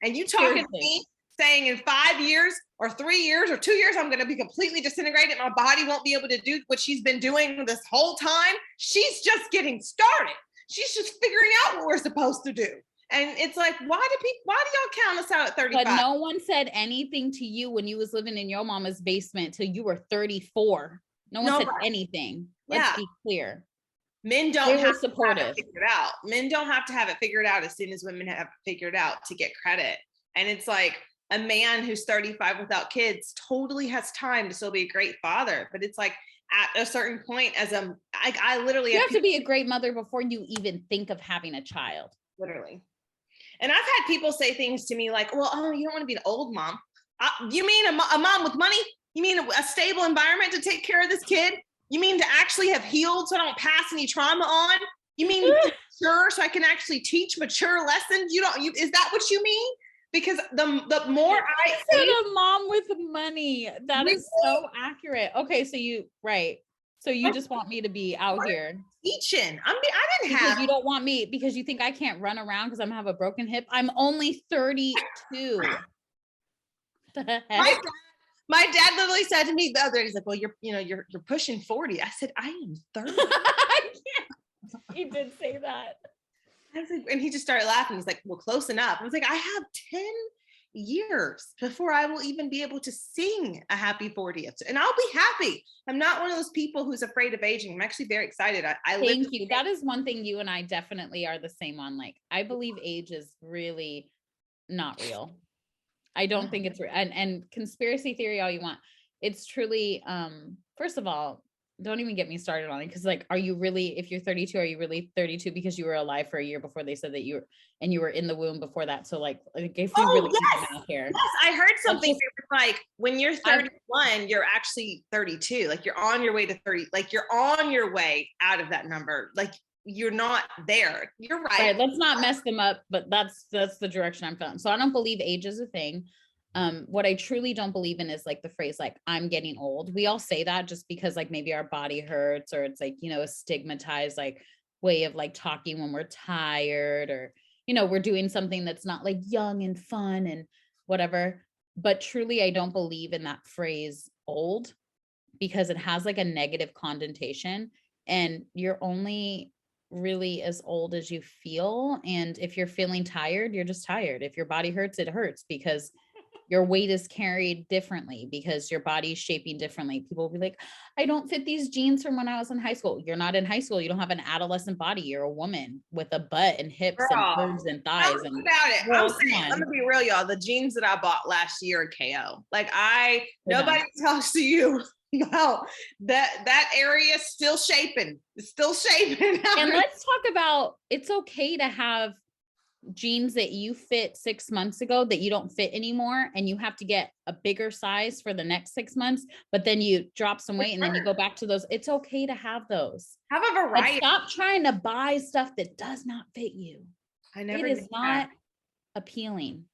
And you talking to me saying in 5 years or 3 years or 2 years, I'm going to be completely disintegrated. My body won't be able to do what she's been doing this whole time. She's just getting started. She's just figuring out what we're supposed to do. And it's like, why do y'all count us out at 35? But no one said anything to you when you was living in your mama's basement till you were 34. No one said anything. Let's be clear. Men don't have to have it figured out. Men don't have to have it figured out as soon as women have it figured out to get credit. And it's like, a man who's 35 without kids totally has time to still be a great father. But it's like, at a certain point, I literally have to be a great mother before you even think of having a child. Literally. And I've had people say things to me like, well, oh, you don't want to be an old mom. You mean a mom with money? You mean a stable environment to take care of this kid? You mean to actually have healed so I don't pass any trauma on? You mean mature so I can actually teach mature lessons? Is that what you mean? Because the more I said a mom with money, that is so accurate. Okay, so you just want me to be out here teaching. I didn't have. You don't want me because you think I can't run around because I'm gonna have a broken hip. I'm only 32. My dad literally said to me the other day, he's like, well, you're pushing 40. I said, I am 30. He did say that. I was like, and he just started laughing. He's like, well, close enough. I was like, I have 10 years before I will even be able to sing a happy 40th. And I'll be happy. I'm not one of those people who's afraid of aging. I'm actually very excited. Thank you. That is one thing you and I definitely are the same on. Like, I believe age is really not real. I don't think it's real. And conspiracy theory all you want. It's truly, first of all, don't even get me started on it. Cause like, are you really, if you're 32, are you really 32 because you were alive for a year before they said that you were in the womb before that? So like if you really yes, math here. yes, I heard something like when you're 31, you're actually 32. Like you're on your way to 30, like you're on your way out of that number. Like you're not there. You're right. Right. Let's not mess them up, but that's the direction I'm feeling. So I don't believe age is a thing. What I truly don't believe in is like the phrase, like, I'm getting old. We all say that just because like maybe our body hurts, or it's like, you know, a stigmatized like way of like talking when we're tired, or, you know, we're doing something that's not like young and fun and whatever. But truly, I don't believe in that phrase old, because it has like a negative connotation, and you're only really as old as you feel. And if you're feeling tired, you're just tired. If your body hurts, it hurts because your weight is carried differently, because your body's shaping differently. People will be like, I don't fit these jeans from when I was in high school. You're not in high school. You don't have an adolescent body. You're a woman with a butt and hips and curves and thighs. And about it. I'm saying, I'm gonna be real, y'all. The jeans that I bought last year are KO. Like nobody talks to you. No, that area is still shaping. It's still shaping. And let's talk about, it's okay to have jeans that you fit 6 months ago that you don't fit anymore, and you have to get a bigger size for the next 6 months, but then you drop some weight and then you go back to those. It's okay to have those. Have a variety. But stop trying to buy stuff that does not fit you. It is not appealing.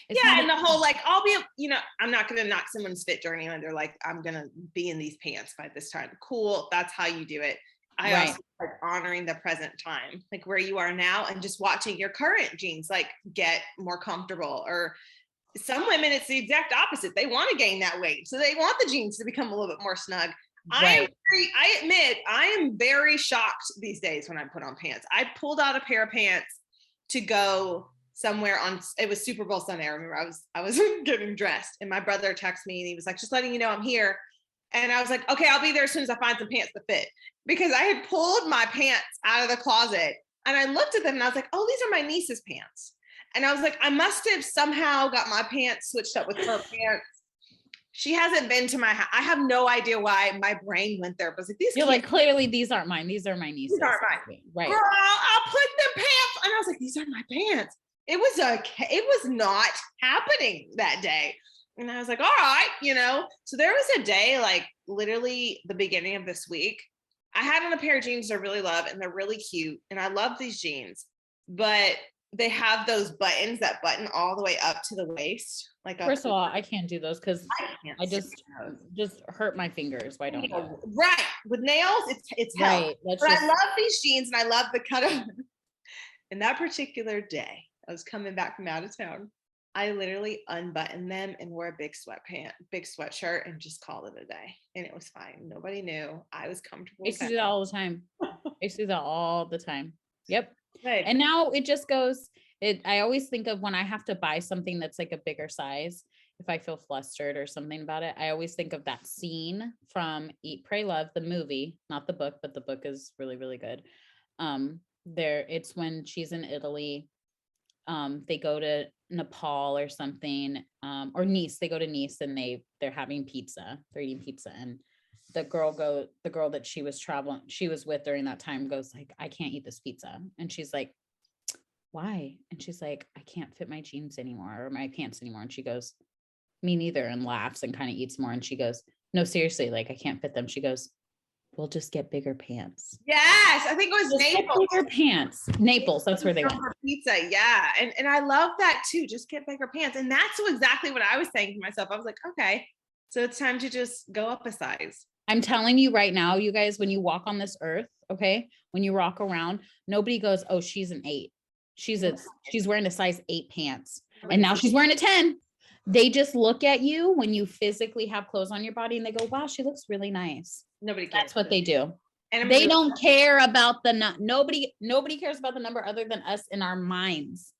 It's and the whole like, I'll be, you know, I'm not going to knock someone's fit journey when they're like, I'm going to be in these pants by this time. Cool. That's how you do it. I also like honoring the present time, like where you are now, and just watching your current jeans like get more comfortable. Or some women, it's the exact opposite. They want to gain that weight, so they want the jeans to become a little bit more snug. I admit, I am very shocked these days when I put on pants. I pulled out a pair of pants to go somewhere it was Super Bowl Sunday. I remember I was getting dressed, and my brother texted me and he was like, just letting you know I'm here. And I was like, okay, I'll be there as soon as I find some pants that fit, because I had pulled my pants out of the closet and I looked at them and I was like, oh, these are my niece's pants. And I was like, I must have somehow got my pants switched up with her pants. She hasn't been to my house. I have no idea why my brain went there. But I was like, you're like, clearly these aren't mine. These are my nieces. These aren't mine. Right. Girl, I'll put them pants. And I was like, these are my pants. It was not happening that day. And I was like, all right, you know. So there was a day, like literally the beginning of this week, I had on a pair of jeans I really love, and they're really cute. And I love these jeans, but they have those buttons that button all the way up to the waist. Like, first of all, I can't do those because I just hurt my fingers. Why don't you? Right. With nails, it's hell. Right. But I love these jeans, and I love the cut of them. And that particular day, I was coming back from out of town. I literally unbuttoned them and wore a big sweatshirt, and just called it a day. And it was fine. Nobody knew. I was comfortable. I used to do that all the time. Yep. Good. And now it just goes, I always think of when I have to buy something that's like a bigger size, if I feel flustered or something about it, I always think of that scene from Eat, Pray, Love, the movie, not the book, but the book is really, really good. It's when she's in Italy. They go to Nepal or something, or Nice. They go to Nice and they're having pizza. They're eating pizza, and the girl that she was with during that time goes like, I can't eat this pizza. And she's like, why? And she's like, I can't fit my jeans anymore, or my pants anymore. And she goes, me neither, and laughs and kind of eats more. And she goes, no, seriously, like I can't fit them. She goes, we'll just get bigger pants. Yes, I think it was Naples. Bigger pants. Naples, that's where they went. For pizza, yeah. And I love that too. Just get bigger pants. And that's exactly what I was saying to myself. I was like, okay, so it's time to just go up a size. I'm telling you right now, you guys, when you walk on this earth, okay, when you walk around, nobody goes, oh, she's an 8. She's wearing a size 8 pants. And now she's wearing a 10. They just look at you when you physically have clothes on your body and they go, wow, she looks really nice. Nobody cares. That's what they do. And they don't care about nobody cares about the number other than us in our minds.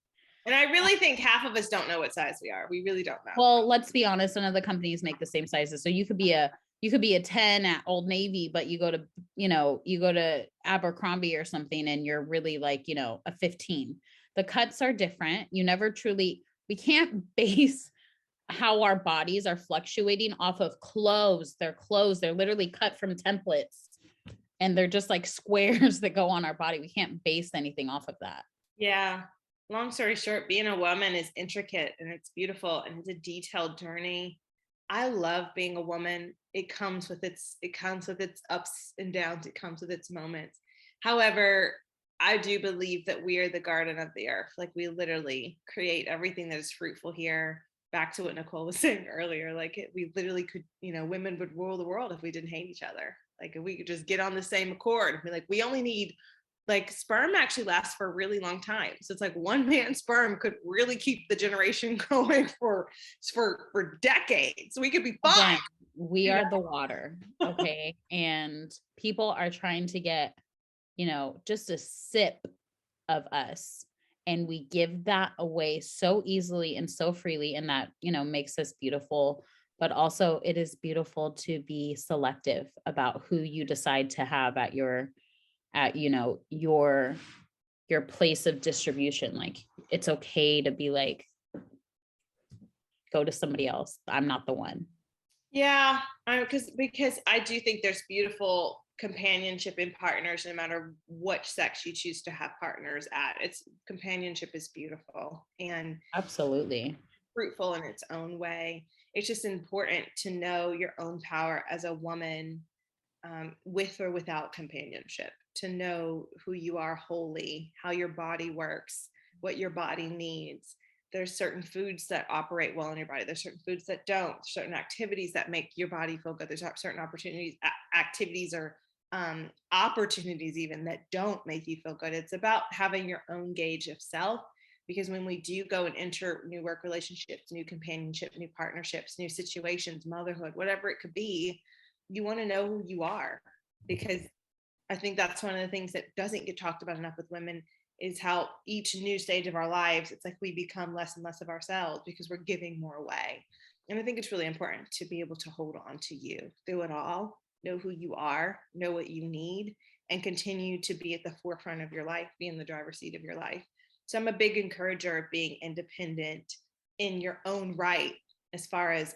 And I really think half of us don't know what size we are. We really don't know. Well, let's be honest, none of the companies make the same sizes. So you could be a 10 at Old Navy, but you go to Abercrombie or something and you're really like, a 15. The cuts are different. We can't base how our bodies are fluctuating off of clothes. They're literally cut from templates and they're just like squares that go on our body. We can't base anything off of that. Yeah. Long story short, being a woman is intricate and it's beautiful and it's a detailed journey. I love being a woman. It comes with its ups and downs. It comes with its moments. However, I do believe that we are the garden of the earth. Like we literally create everything that is fruitful here. Back to what Nicole was saying earlier, we literally could, women would rule the world if we didn't hate each other. Like if we could just get on the same accord. We only need, sperm actually lasts for a really long time. So it's like one man's sperm could really keep the generation going for decades. We could be fine. Again, we are the water. Okay. And people are trying to get, just a sip of us. And we give that away so easily and so freely. And that, makes us beautiful. But also it is beautiful to be selective about who you decide to have at your place of distribution. Like it's okay to be like, go to somebody else. I'm not the one. Yeah. Because I do think there's beautiful companionship in partners, no matter what sex you choose to have partners at. Companionship is beautiful and absolutely fruitful in its own way. It's just important to know your own power as a woman, with or without companionship, to know who you are wholly, how your body works, what your body needs. There's certain foods that operate well in your body. There's certain foods that don't. Certain activities that make your body feel good. There's certain activities or opportunities even that don't make you feel good. It's about having your own gauge of self, because when we do go and enter new work relationships, new companionship, new partnerships, new situations, motherhood, whatever it could be, you want to know who you are. Because I think that's one of the things that doesn't get talked about enough with women, is how each new stage of our lives, it's like we become less and less of ourselves because we're giving more away. And I think it's really important to be able to hold on to you through it all, know who you are, know what you need, and continue to be at the forefront of your life, be in the driver's seat of your life. So I'm a big encourager of being independent in your own right, as far as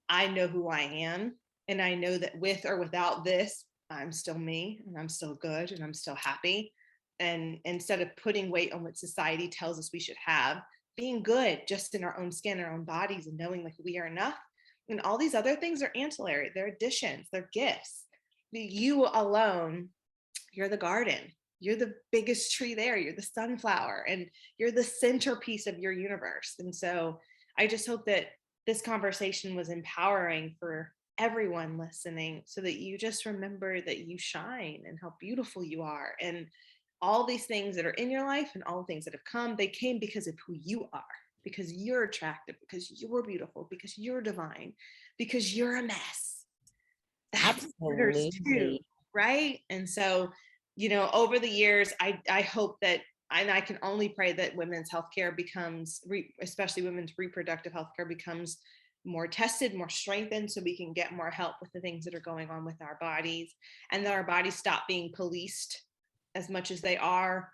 I know who I am, and I know that with or without this, I'm still me, and I'm still good, and I'm still happy. And instead of putting weight on what society tells us we should have, being good just in our own skin, our own bodies, and knowing like we are enough. And all these other things are ancillary, they're additions, they're gifts. You alone, you're the garden. You're the biggest tree there. You're the sunflower, and you're the centerpiece of your universe. And so I just hope that this conversation was empowering for everyone listening, so that you just remember that you shine and how beautiful you are. And all these things that are in your life and all the things that have come, they came because of who you are, because you're attractive, because you're beautiful, because you're divine, because you're a mess. That matters too, right? And so, over the years, I hope that, and I can only pray that women's healthcare becomes, especially women's reproductive healthcare, becomes more tested, more strengthened, so we can get more help with the things that are going on with our bodies, and that our bodies stop being policed as much as they are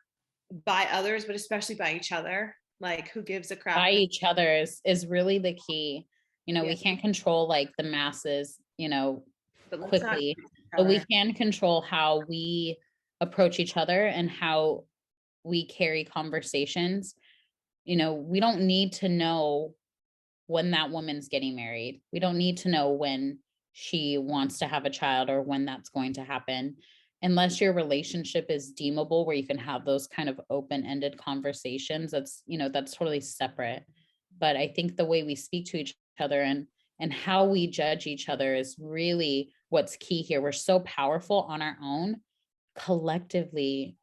by others, but especially by each other. Like, who gives a crap? By each other is really the key. We can't control like the masses, quickly, but we can control how we approach each other and how we carry conversations. We don't need to know when that woman's getting married. We don't need to know when she wants to have a child or when that's going to happen, unless your relationship is deemable, where you can have those kind of open-ended conversations. That's totally separate. But I think the way we speak to each other and how we judge each other is really what's key here. We're so powerful on our own. Collectively,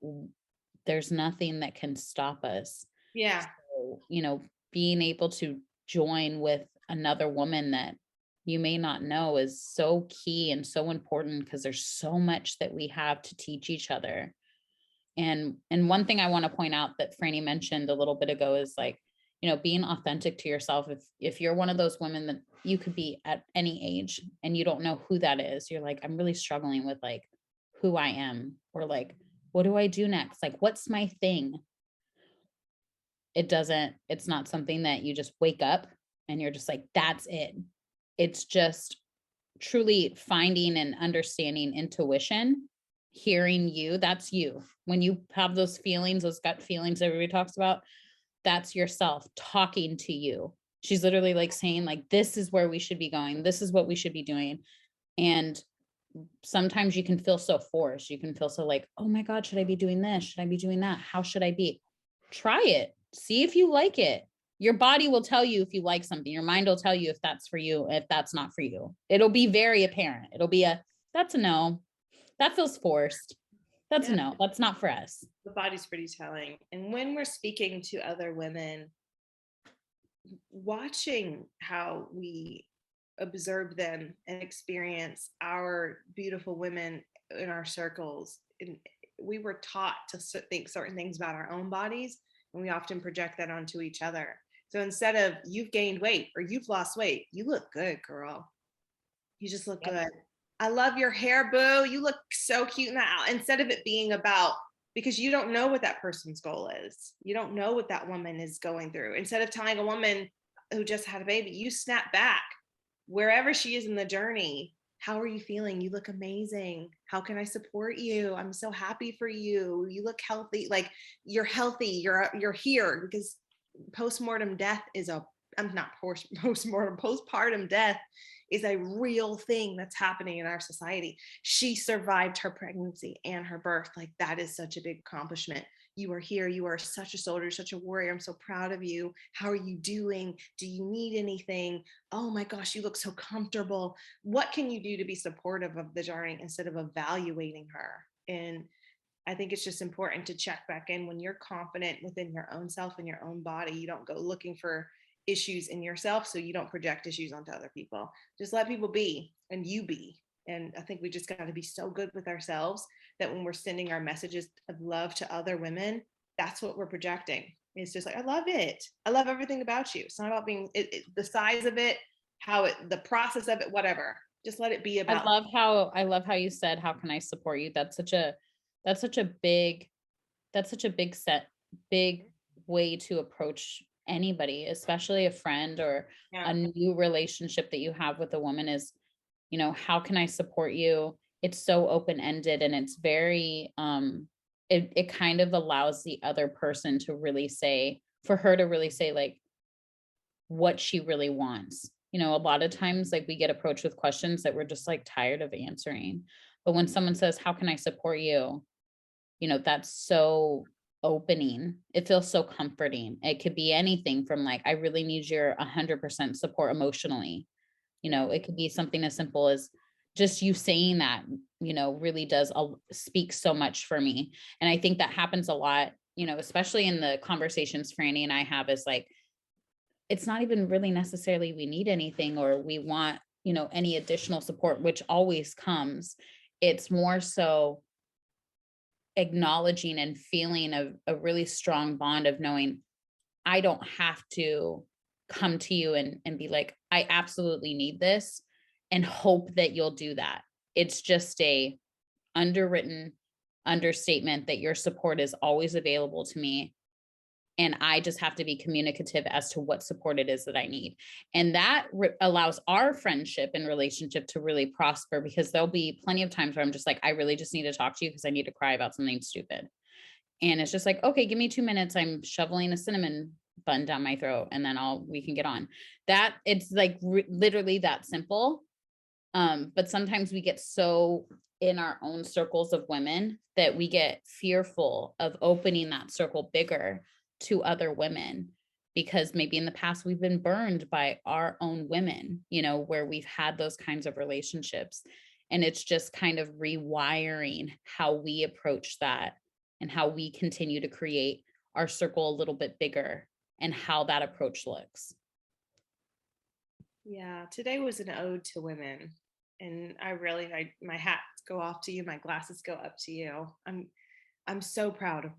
there's nothing that can stop us. Yeah. So, being able to join with another woman that you may not know is so key and so important, because there's so much that we have to teach each other. And one thing I want to point out that Frannie mentioned a little bit ago is like, being authentic to yourself. If you're one of those women that you could be at any age and you don't know who that is, you're like, I'm really struggling with like who I am, or like, what do I do next? Like, what's my thing? It's not something that you just wake up and you're just like, that's it. It's just truly finding and understanding intuition, hearing you. That's you. When you have those feelings, those gut feelings everybody talks about, that's yourself talking to you. She's literally like saying like, this is where we should be going. This is what we should be doing. And sometimes you can feel so forced. You can feel so like, oh my God, should I be doing this? Should I be doing that? How should I be? Try it. See if you like it. Your body will tell you if you like something. Your mind will tell you if that's for you, if that's not for you. It'll be very apparent. It'll be that's a no. That feels forced. That's a no. That's not for us. The body's pretty telling. And when we're speaking to other women, watching how we observe them and experience our beautiful women in our circles, and we were taught to think certain things about our own bodies, and we often project that onto each other. So instead of you've gained weight or you've lost weight, you look good, girl. You just look good. I love your hair, boo. You look so cute now. Instead of it being about, because you don't know what that person's goal is. You don't know what that woman is going through. Instead of telling a woman who just had a baby, you snap back wherever she is in the journey. How are you feeling? You look amazing. How can I support you? I'm so happy for you. You look healthy. Like you're healthy. You're here, because postpartum death is postpartum death is a real thing that's happening in our society. She survived her pregnancy and her birth. Like that is such a big accomplishment. You are here. You are such a soldier, such a warrior. I'm so proud of you. How are you doing? Do you need anything? Oh my gosh, you look so comfortable. What can you do to be supportive of the journey instead of evaluating her? And I think it's just important to check back in when you're confident within your own self and your own body. You don't go looking for issues in yourself, so you don't project issues onto other people. Just let people be and you be. And I think we just got to be so good with ourselves that when we're sending our messages of love to other women, that's what we're projecting. It's just like, I love it. I love everything about you. It's not about being the size of it, the process of it, whatever. Just let it be about. I love how you said, how can I support you? That's such a big way to approach anybody, especially a friend or a new relationship that you have with a woman, is, how can I support you? It's so open-ended, and it's very, it kind of allows the other person to really say, like what she really wants. A lot of times, like we get approached with questions that we're just like tired of answering. But when someone says, how can I support you? That's so opening. It feels so comforting. It could be anything from like, I really need your 100% support emotionally. It could be something as simple as just you saying that, really does speak so much for me. And I think that happens a lot, especially in the conversations Frannie and I have, is like, it's not even really necessarily we need anything or we want, any additional support, which always comes. It's more so acknowledging and feeling a really strong bond of knowing I don't have to come to you and be like, I absolutely need this, and hope that you'll do that. It's just a underwritten understatement that your support is always available to me. And I just have to be communicative as to what support it is that I need. And that allows our friendship and relationship to really prosper, because there'll be plenty of times where I'm just like, I really just need to talk to you because I need to cry about something stupid. And it's just like, okay, give me 2 minutes. I'm shoveling a cinnamon bun down my throat, and then we can get on. That it's like literally that simple. But sometimes we get so in our own circles of women that we get fearful of opening that circle bigger to other women, because maybe in the past we've been burned by our own women, where we've had those kinds of relationships. And it's just kind of rewiring how we approach that and how we continue to create our circle a little bit bigger and how that approach looks. Yeah, today was an ode to women. And my hats go off to you, my glasses go up to you. I'm so proud of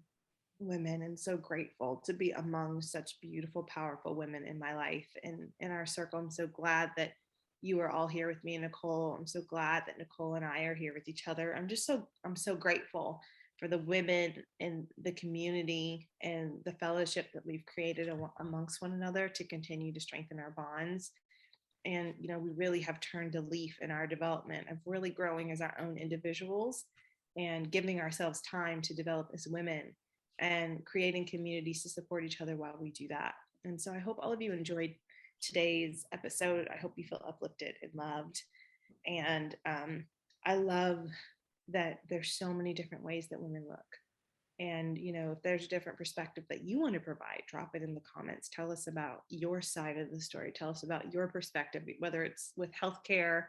women and so grateful to be among such beautiful, powerful women in my life and in our circle. I'm so glad that you are all here with me, Nicole. I'm so glad that Nicole and I are here with each other. I'm so grateful for the women in the community and the fellowship that we've created amongst one another to continue to strengthen our bonds. And, you know, we really have turned a leaf in our development of really growing as our own individuals and giving ourselves time to develop as women and creating communities to support each other while we do that. And so I hope all of you enjoyed today's episode. I hope you feel uplifted and loved. And I love that there's so many different ways that women look. And, you know, if there's a different perspective that you want to provide, drop it in the comments. Tell us about your side of the story. Tell us about your perspective, whether it's with healthcare,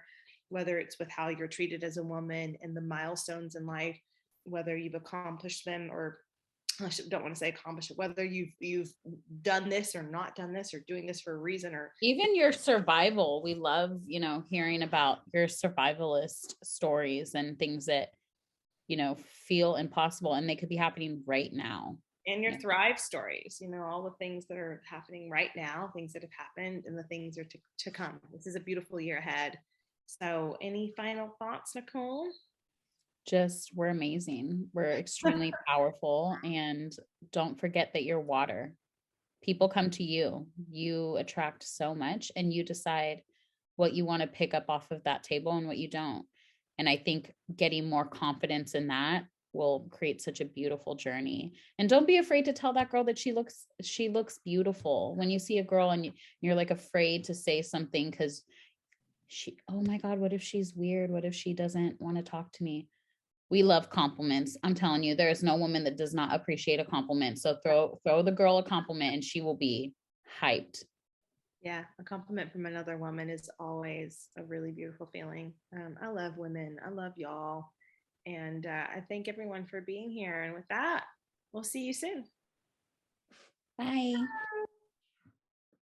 whether it's with how you're treated as a woman and the milestones in life, whether you've accomplished them, or I don't want to say accomplished it, whether you've done this or not done this or doing this for a reason, or even your survival. We love, you know, hearing about your survivalist stories and things that, you know, feel impossible and they could be happening right now. and your thrive stories, you know, all the things that are happening right now, things that have happened and the things are to come. This is a beautiful year ahead. So any final thoughts, Nicole? Just, we're amazing. We're extremely powerful. And don't forget that you're water. People come to you. You attract so much and you decide what you want to pick up off of that table and what you don't. And I think getting more confidence in that will create such a beautiful journey. And don't be afraid to tell that girl that she looks beautiful. When you see a girl and you're like afraid to say something because oh my God, what if she's weird? What if she doesn't want to talk to me? We love compliments. I'm telling you, there is no woman that does not appreciate a compliment. So throw the girl a compliment and she will be hyped. Yeah, a compliment from another woman is always a really beautiful feeling. I love women. I love y'all. And I thank everyone for being here. And with that, we'll see you soon. Bye.